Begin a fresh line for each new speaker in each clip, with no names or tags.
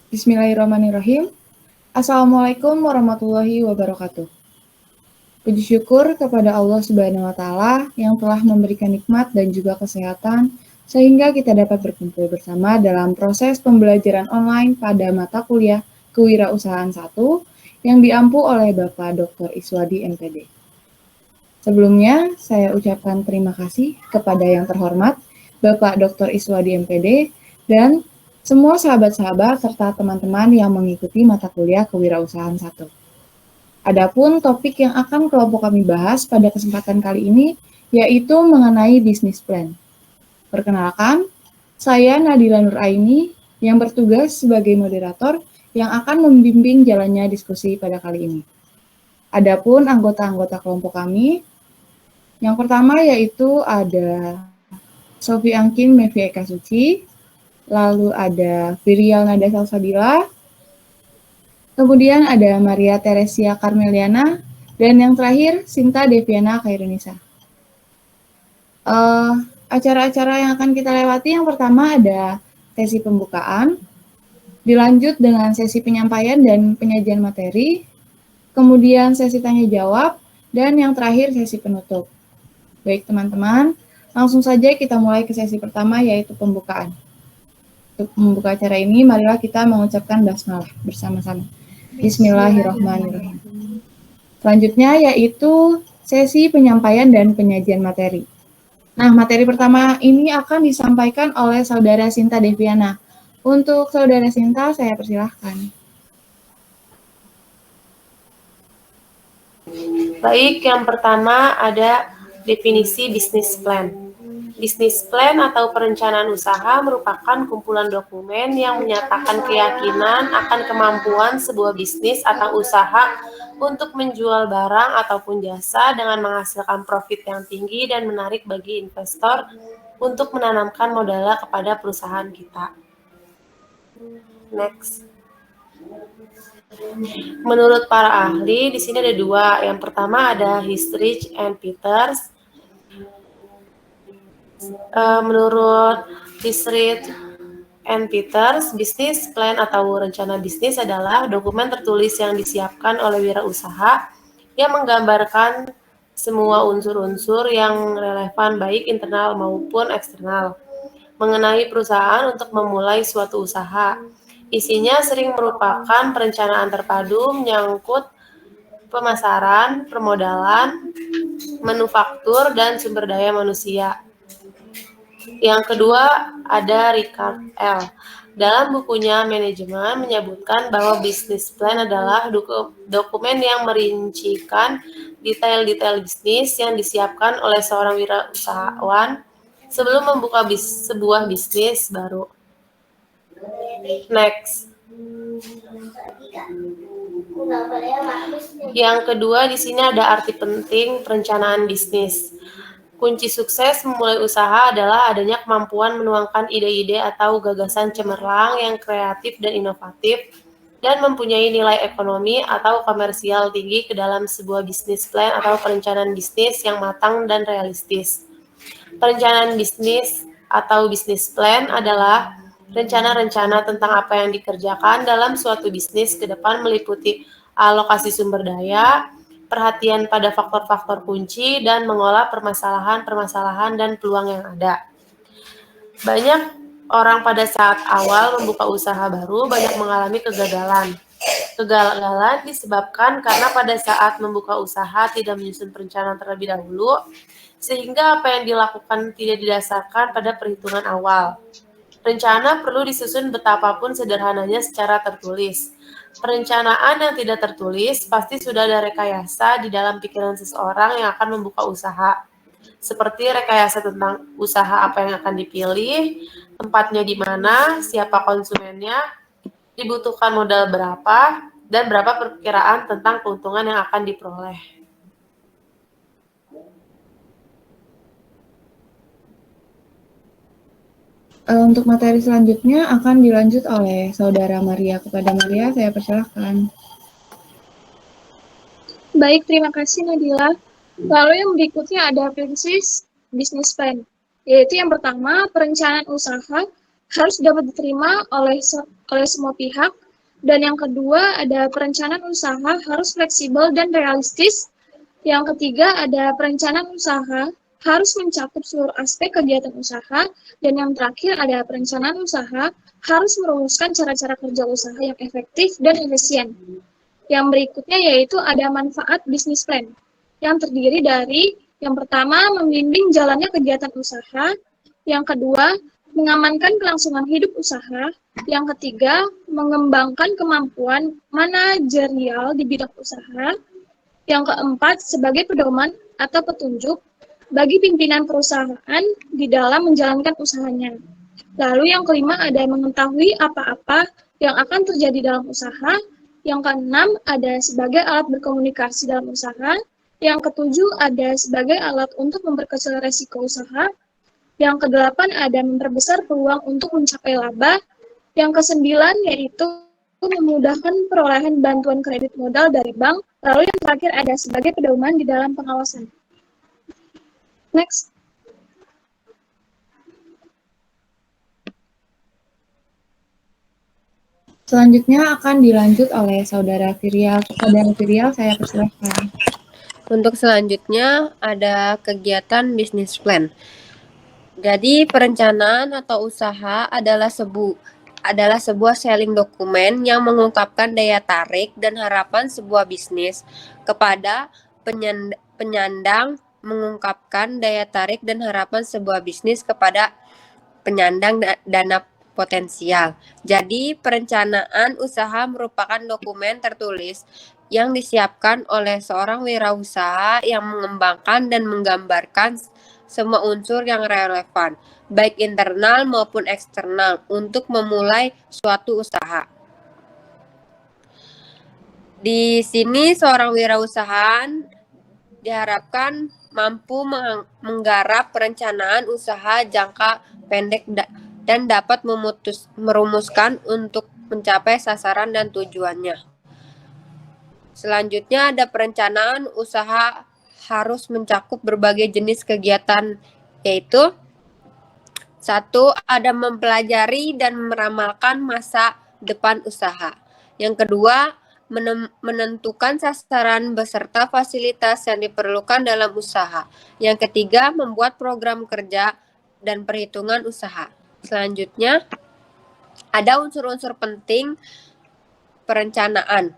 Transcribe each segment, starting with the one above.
Bismillahirrahmanirrahim. Assalamualaikum warahmatullahi wabarakatuh. Puji syukur kepada Allah Subhanahu wa Ta'ala yang telah memberikan nikmat dan juga kesehatan sehingga kita dapat berkumpul bersama dalam proses pembelajaran online pada mata kuliah Kewirausahaan 1 yang diampu oleh Bapak Dr. Iswadi MPD. Sebelumnya, saya ucapkan terima kasih kepada yang terhormat Bapak Dr. Iswadi MPD dan semua sahabat-sahabat serta teman-teman yang mengikuti mata kuliah Kewirausahaan 1. Adapun topik yang akan kelompok kami bahas pada kesempatan kali ini yaitu mengenai bisnis plan. Perkenalkan, saya Nadila Nuraini yang bertugas sebagai moderator yang akan membimbing jalannya diskusi pada kali ini. Adapun anggota-anggota kelompok kami, yang pertama yaitu ada Sofi Angkin Mevi Eka Suci, lalu ada Virial Nada Salsabila, kemudian ada Maria Teresia Karmeliana, dan yang terakhir Sinta Deviana Khairunisa. Acara-acara yang akan kita lewati yang pertama ada sesi pembukaan, dilanjut dengan sesi penyampaian dan penyajian materi, kemudian sesi tanya jawab, dan yang terakhir sesi penutup. Baik teman-teman, langsung saja kita mulai ke sesi pertama yaitu pembukaan. Untuk membuka acara ini, marilah kita mengucapkan basmalah bersama-sama. Bismillahirrahmanirrahim. Selanjutnya yaitu sesi penyampaian dan penyajian materi. Nah, materi pertama ini akan disampaikan oleh Saudara Sinta Deviana. Untuk Saudara Sinta, saya persilahkan.
Baik, yang pertama ada definisi bisnis plan. Bisnis plan atau perencanaan usaha merupakan kumpulan dokumen yang menyatakan keyakinan akan kemampuan sebuah bisnis atau usaha untuk menjual barang ataupun jasa dengan menghasilkan profit yang tinggi dan menarik bagi investor untuk menanamkan modalnya kepada perusahaan kita. Next. Menurut para ahli, di sini ada dua. Yang pertama ada Hissrich and Peters. Menurut Hissrich and Peters, bisnis plan atau rencana bisnis adalah dokumen tertulis yang disiapkan oleh wirausaha yang menggambarkan semua unsur-unsur yang relevan baik internal maupun eksternal mengenai perusahaan untuk memulai suatu usaha. Isinya sering merupakan perencanaan terpadu menyangkut pemasaran, permodalan, manufaktur, dan sumber daya manusia. Yang kedua ada Richard L. Dalam bukunya Manajemen menyebutkan bahwa business plan adalah dokumen yang merincikan detail-detail bisnis yang disiapkan oleh seorang wirausahawan sebelum membuka sebuah bisnis baru. Next. Yang kedua di sini ada arti penting perencanaan bisnis. Kunci sukses memulai usaha adalah adanya kemampuan menuangkan ide-ide atau gagasan cemerlang yang kreatif dan inovatif dan mempunyai nilai ekonomi atau komersial tinggi ke dalam sebuah bisnis plan atau perencanaan bisnis yang matang dan realistis. Perencanaan bisnis atau bisnis plan adalah rencana-rencana tentang apa yang dikerjakan dalam suatu bisnis ke depan meliputi alokasi sumber daya, perhatian pada faktor-faktor kunci, dan mengolah permasalahan-permasalahan dan peluang yang ada. Banyak orang pada saat awal membuka usaha baru banyak mengalami kegagalan. Kegagalan disebabkan karena pada saat membuka usaha tidak menyusun perencanaan terlebih dahulu, sehingga apa yang dilakukan tidak didasarkan pada perhitungan awal. Rencana perlu disusun betapapun sederhananya secara tertulis. Perencanaan yang tidak tertulis pasti sudah ada rekayasa di dalam pikiran seseorang yang akan membuka usaha. Seperti rekayasa tentang usaha apa yang akan dipilih, tempatnya di mana, siapa konsumennya, dibutuhkan modal berapa, dan berapa perkiraan tentang keuntungan yang akan diperoleh.
Untuk materi selanjutnya akan dilanjut oleh Saudara Maria. Kepada Maria, saya persilahkan.
Baik, terima kasih Nadila. Lalu yang berikutnya ada prinsip bisnis plan, yaitu yang pertama perencanaan usaha harus dapat diterima oleh semua pihak. Dan yang kedua, ada perencanaan usaha harus fleksibel dan realistis. Yang ketiga, ada perencanaan usaha harus mencakup seluruh aspek kegiatan usaha. Dan yang terakhir, ada perencanaan usaha harus merumuskan cara-cara kerja usaha yang efektif dan efisien. Yang berikutnya yaitu ada manfaat bisnis plan, yang terdiri dari yang pertama, membimbing jalannya kegiatan usaha. Yang kedua, mengamankan kelangsungan hidup usaha. Yang ketiga, mengembangkan kemampuan manajerial di bidang usaha. Yang keempat, sebagai pedoman atau petunjuk bagi pimpinan perusahaan di dalam menjalankan usahanya. Lalu yang kelima, ada mengetahui apa-apa yang akan terjadi dalam usaha. Yang keenam, ada sebagai alat berkomunikasi dalam usaha. Yang ketujuh, ada sebagai alat untuk memperkecil resiko usaha. Yang kedelapan, ada memperbesar peluang untuk mencapai laba. Yang kesembilan, yaitu memudahkan perolehan bantuan kredit modal dari bank. Lalu yang terakhir, ada sebagai pedoman di dalam pengawasan. Next.
Selanjutnya akan dilanjut oleh Saudara Virial. Saudara Virial, saya persilahkan.
Untuk selanjutnya ada kegiatan bisnis plan. Jadi perencanaan atau usaha adalah sebuah selling dokumen yang mengungkapkan daya tarik dan harapan sebuah bisnis kepada penyandang, mengungkapkan daya tarik dan harapan sebuah bisnis kepada penyandang dana potensial. Jadi perencanaan usaha merupakan dokumen tertulis yang disiapkan oleh seorang wirausaha yang mengembangkan dan menggambarkan semua unsur yang relevan, baik internal maupun eksternal, untuk memulai suatu usaha. Di sini seorang wirausaha diharapkan mampu menggarap perencanaan usaha jangka pendek dan dapat merumuskan untuk mencapai sasaran dan tujuannya. Selanjutnya ada perencanaan usaha harus mencakup berbagai jenis kegiatan, yaitu 1. Ada mempelajari dan meramalkan masa depan usaha. Yang kedua, menentukan sasaran beserta fasilitas yang diperlukan dalam usaha. Yang ketiga, membuat program kerja dan perhitungan usaha. Selanjutnya, ada unsur-unsur penting perencanaan.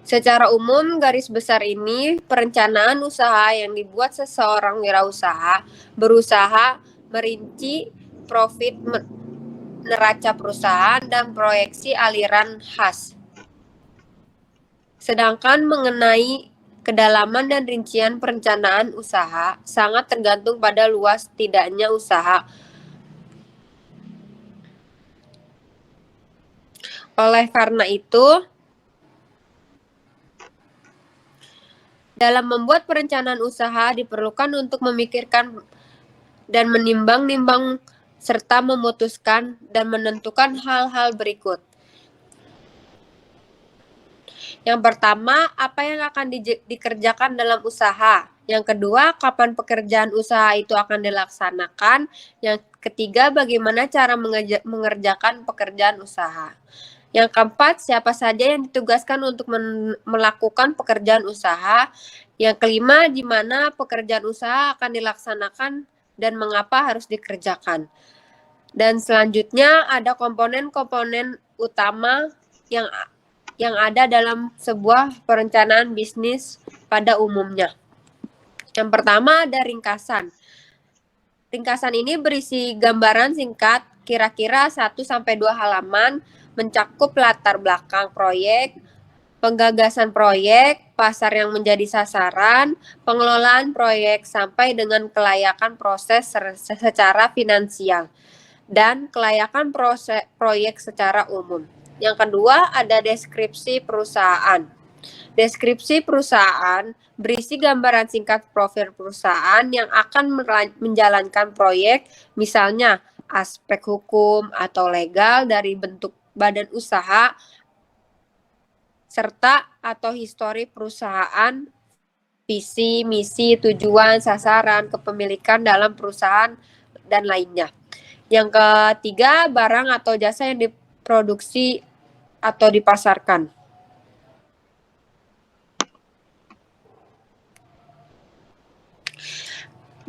Secara umum, garis besar ini perencanaan usaha yang dibuat seseorang wirausaha berusaha merinci profit neraca perusahaan dan proyeksi aliran khas. Sedangkan mengenai kedalaman dan rincian perencanaan usaha sangat tergantung pada luas tidaknya usaha. Oleh karena itu, dalam membuat perencanaan usaha diperlukan untuk memikirkan dan menimbang-nimbang serta memutuskan dan menentukan hal-hal berikut. Yang pertama, apa yang akan dikerjakan dalam usaha. Yang kedua, kapan pekerjaan usaha itu akan dilaksanakan. Yang ketiga, bagaimana cara mengerjakan pekerjaan usaha. Yang keempat, siapa saja yang ditugaskan untuk melakukan pekerjaan usaha. Yang kelima, di mana pekerjaan usaha akan dilaksanakan dan mengapa harus dikerjakan. Dan selanjutnya ada komponen-komponen utama yang ada dalam sebuah perencanaan bisnis pada umumnya. Yang pertama ada ringkasan. Ringkasan ini berisi gambaran singkat kira-kira 1-2 halaman, mencakup latar belakang proyek, penggagasan proyek, pasar yang menjadi sasaran, pengelolaan proyek sampai dengan kelayakan proses secara finansial, dan kelayakan proyek secara umum. Yang kedua ada deskripsi perusahaan. Deskripsi perusahaan berisi gambaran singkat profil perusahaan yang akan menjalankan proyek, misalnya aspek hukum atau legal dari bentuk badan usaha, serta atau histori perusahaan visi, misi, tujuan, sasaran, kepemilikan dalam perusahaan, dan lainnya. Yang ketiga, barang atau jasa yang diproduksi atau dipasarkan.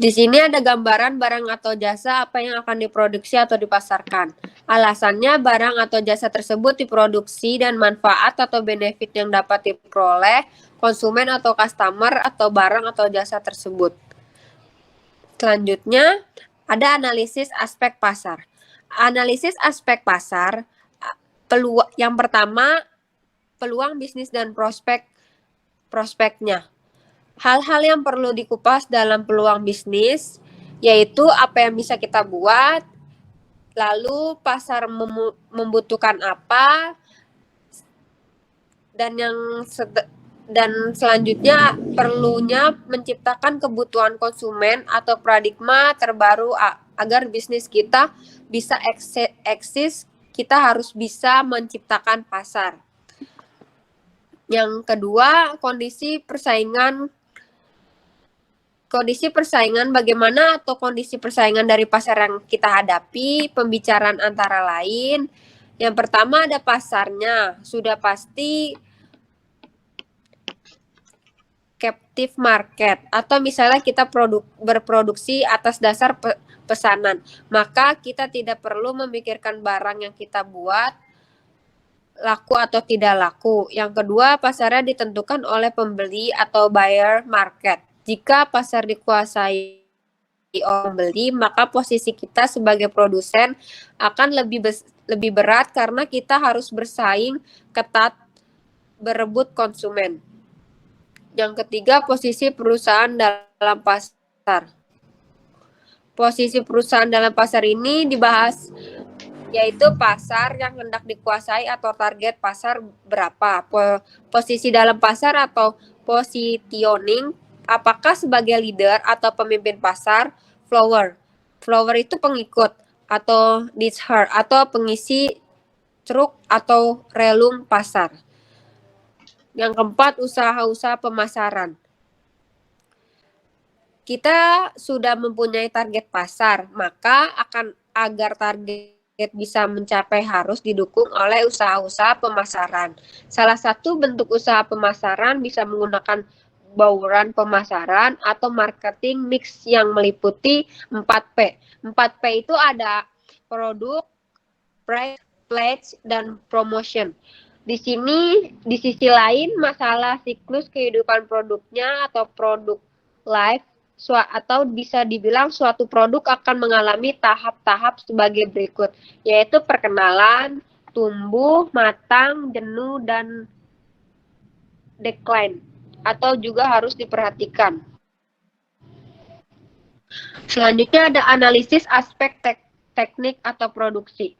Di sini ada gambaran barang atau jasa apa yang akan diproduksi atau dipasarkan. Alasannya barang atau jasa tersebut diproduksi dan manfaat atau benefit yang dapat diperoleh konsumen atau customer atau barang atau jasa tersebut. Selanjutnya, ada analisis aspek pasar. Analisis aspek pasar, yang pertama, peluang bisnis dan prospeknya. Hal-hal yang perlu dikupas dalam peluang bisnis, yaitu apa yang bisa kita buat, lalu pasar membutuhkan apa, dan selanjutnya perlunya menciptakan kebutuhan konsumen atau paradigma terbaru agar bisnis kita bisa eksis, kita harus bisa menciptakan pasar. Yang kedua, kondisi persaingan bagaimana atau kondisi persaingan dari pasar yang kita hadapi, pembicaraan antara lain. Yang pertama ada pasarnya, sudah pasti captive market, atau misalnya kita berproduksi atas dasar pesanan, maka kita tidak perlu memikirkan barang yang kita buat laku atau tidak laku. Yang kedua, pasarnya ditentukan oleh pembeli atau buyer market. Jika pasar dikuasai oleh pembeli, maka posisi kita sebagai produsen akan lebih berat karena kita harus bersaing ketat berebut konsumen. Yang ketiga, posisi perusahaan dalam pasar. Posisi perusahaan dalam pasar ini dibahas, yaitu pasar yang hendak dikuasai atau target pasar berapa. Posisi dalam pasar atau positioning, apakah sebagai leader atau pemimpin pasar. Follower itu pengikut, atau disher atau pengisi truk atau relung pasar. Yang keempat, usaha-usaha pemasaran. Kita sudah mempunyai target pasar, maka agar target bisa mencapai harus didukung oleh usaha-usaha pemasaran. Salah satu bentuk usaha pemasaran bisa menggunakan bauran pemasaran atau marketing mix yang meliputi 4P. 4P itu ada produk, price, pledge, dan promotion. Di sisi lain, masalah siklus kehidupan produknya atau produk life, atau bisa dibilang suatu produk akan mengalami tahap-tahap sebagai berikut, yaitu perkenalan, tumbuh, matang, jenuh, dan decline, atau juga harus diperhatikan. Selanjutnya ada analisis aspek teknik atau produksi.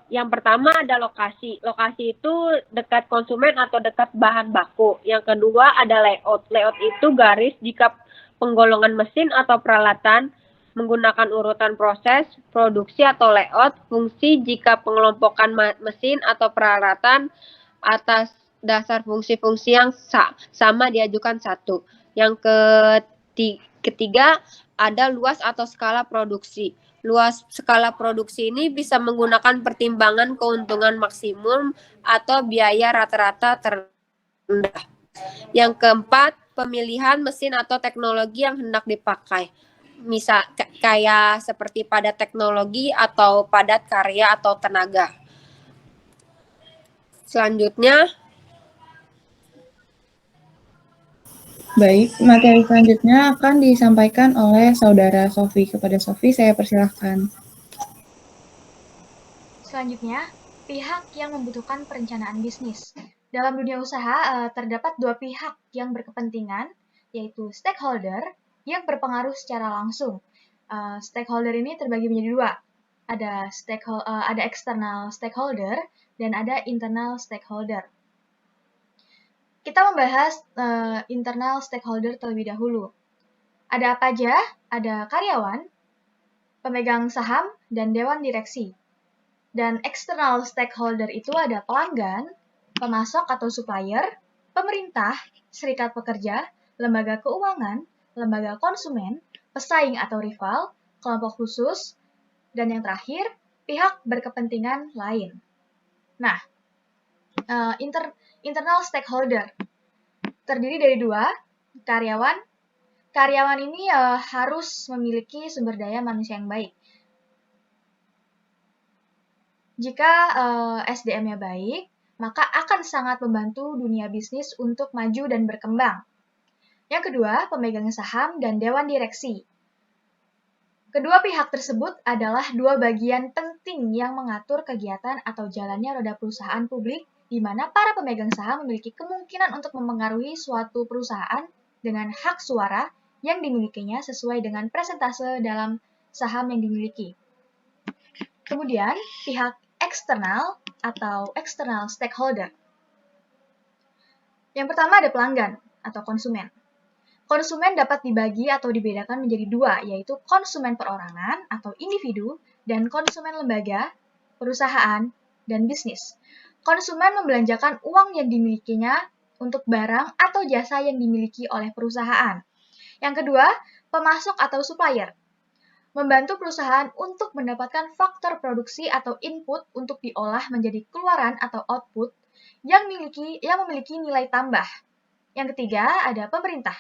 Yang pertama ada lokasi. Lokasi itu dekat konsumen atau dekat bahan baku. Yang kedua ada layout. Layout itu garis jika penggolongan mesin atau peralatan menggunakan urutan proses, produksi atau layout. Fungsi jika pengelompokan mesin atau peralatan atas dasar fungsi-fungsi yang sama diajukan satu. Yang ketiga ada luas atau skala produksi. Luas skala produksi ini bisa menggunakan pertimbangan keuntungan maksimum atau biaya rata-rata terendah. Yang keempat, pemilihan mesin atau teknologi yang hendak dipakai. Misal kayak seperti padat teknologi atau padat karya atau tenaga. Selanjutnya,
baik, materi selanjutnya akan disampaikan oleh Saudara Sofi. Kepada Sofi, saya persilahkan.
Selanjutnya, pihak yang membutuhkan perencanaan bisnis. Dalam dunia usaha, terdapat dua pihak yang berkepentingan, yaitu stakeholder yang berpengaruh secara langsung. Stakeholder ini terbagi menjadi dua. Ada external stakeholder dan ada internal stakeholder. Kita membahas internal stakeholder terlebih dahulu. Ada apa aja? Ada karyawan, pemegang saham, dan dewan direksi. Dan external stakeholder itu ada pelanggan, pemasok atau supplier, pemerintah, serikat pekerja, lembaga keuangan, lembaga konsumen, pesaing atau rival, kelompok khusus, dan yang terakhir, pihak berkepentingan lain. Nah, internal stakeholder terdiri dari 2, karyawan. Karyawan ini harus memiliki sumber daya manusia yang baik. Jika SDM-nya baik, maka akan sangat membantu dunia bisnis untuk maju dan berkembang. Yang kedua, pemegang saham dan dewan direksi. Kedua pihak tersebut adalah 2 bagian penting yang mengatur kegiatan atau jalannya roda perusahaan publik, di mana para pemegang saham memiliki kemungkinan untuk memengaruhi suatu perusahaan dengan hak suara yang dimilikinya sesuai dengan persentase dalam saham yang dimiliki. Kemudian, pihak eksternal atau external stakeholder. Yang pertama ada pelanggan atau konsumen. Konsumen dapat dibagi atau dibedakan menjadi 2, yaitu konsumen perorangan atau individu dan konsumen lembaga, perusahaan, dan bisnis. Konsumen membelanjakan uang yang dimilikinya untuk barang atau jasa yang dimiliki oleh perusahaan. Yang kedua, pemasok atau supplier. Membantu perusahaan untuk mendapatkan faktor produksi atau input untuk diolah menjadi keluaran atau output yang memiliki nilai tambah. Yang ketiga, ada pemerintah.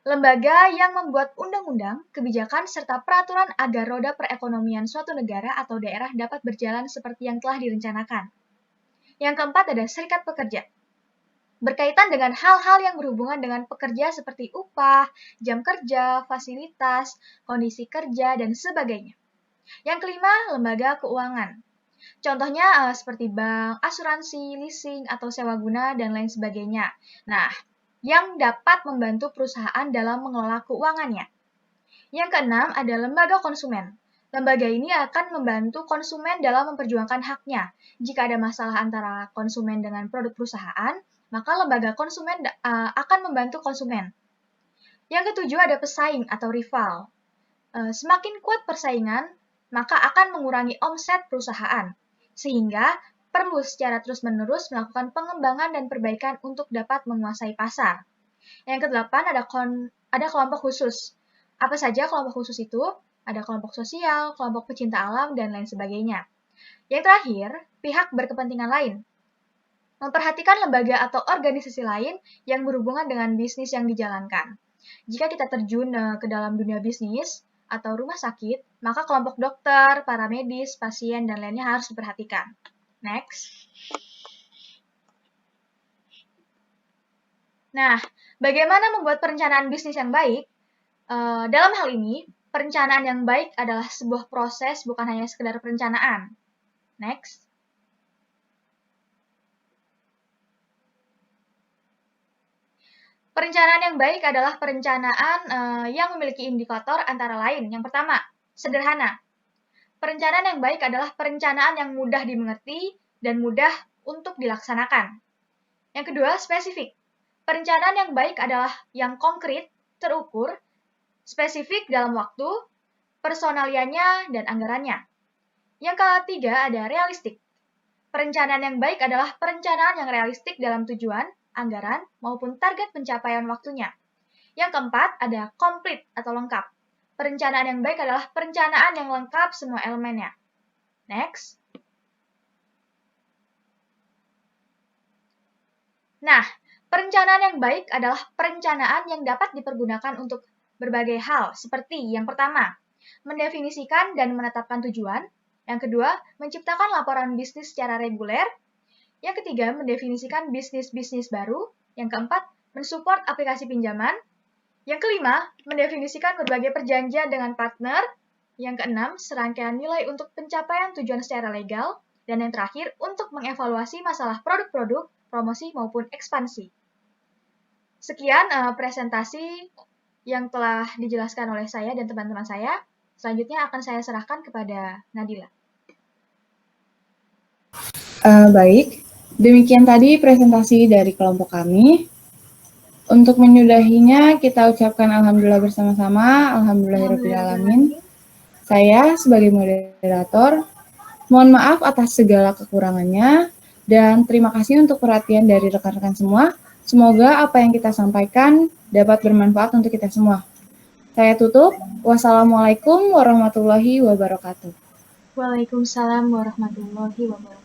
Lembaga yang membuat undang-undang, kebijakan, serta peraturan agar roda perekonomian suatu negara atau daerah dapat berjalan seperti yang telah direncanakan. Yang keempat ada serikat pekerja. Berkaitan dengan hal-hal yang berhubungan dengan pekerja seperti upah, jam kerja, fasilitas, kondisi kerja, dan sebagainya. Yang kelima, lembaga keuangan. Contohnya seperti bank, asuransi, leasing, atau sewa guna, dan lain sebagainya. Nah, yang dapat membantu perusahaan dalam mengelola keuangannya. Yang keenam ada lembaga konsumen. Lembaga ini akan membantu konsumen dalam memperjuangkan haknya. Jika ada masalah antara konsumen dengan produk perusahaan, maka lembaga konsumen akan membantu konsumen. Yang ketujuh ada pesaing atau rival. Semakin kuat persaingan, maka akan mengurangi omset perusahaan, sehingga perlu secara terus-menerus melakukan pengembangan dan perbaikan untuk dapat menguasai pasar. Yang kedelapan ada kelompok khusus. Apa saja kelompok khusus itu? Ada kelompok sosial, kelompok pecinta alam, dan lain sebagainya. Yang terakhir, pihak berkepentingan lain. Memperhatikan lembaga atau organisasi lain yang berhubungan dengan bisnis yang dijalankan. Jika kita terjun ke dalam dunia bisnis atau rumah sakit, maka kelompok dokter, para medis, pasien, dan lainnya harus diperhatikan. Next. Nah, bagaimana membuat perencanaan bisnis yang baik? Dalam hal ini, perencanaan yang baik adalah sebuah proses, bukan hanya sekedar perencanaan. Next. Perencanaan yang baik adalah perencanaan yang memiliki indikator antara lain. Yang pertama, sederhana. Perencanaan yang baik adalah perencanaan yang mudah dimengerti dan mudah untuk dilaksanakan. Yang kedua, spesifik. Perencanaan yang baik adalah yang konkret, terukur, spesifik dalam waktu, personaliannya, dan anggarannya. Yang ketiga, ada realistik. Perencanaan yang baik adalah perencanaan yang realistik dalam tujuan, anggaran, maupun target pencapaian waktunya. Yang keempat, ada komplit atau lengkap. Perencanaan yang baik adalah perencanaan yang lengkap semua elemennya. Next. Nah, perencanaan yang baik adalah perencanaan yang dapat dipergunakan untuk berbagai hal, seperti yang pertama, mendefinisikan dan menetapkan tujuan. Yang kedua, menciptakan laporan bisnis secara reguler. Yang ketiga, mendefinisikan bisnis-bisnis baru. Yang keempat, mensupport aplikasi pinjaman. Yang kelima, mendefinisikan berbagai perjanjian dengan partner. Yang keenam, serangkaian nilai untuk pencapaian tujuan secara legal. Dan yang terakhir, untuk mengevaluasi masalah produk-produk, promosi maupun ekspansi. Sekian presentasi yang telah dijelaskan oleh saya dan teman-teman saya. Selanjutnya akan saya serahkan kepada Nadila.
Baik, demikian tadi presentasi dari kelompok kami. Untuk menyudahinya, kita ucapkan alhamdulillah bersama-sama, alhamdulillahirrahmanirrahim. Saya sebagai moderator, mohon maaf atas segala kekurangannya, dan terima kasih untuk perhatian dari rekan-rekan semua. Semoga apa yang kita sampaikan dapat bermanfaat untuk kita semua. Saya tutup. Wassalamualaikum warahmatullahi wabarakatuh.
Waalaikumsalam warahmatullahi wabarakatuh.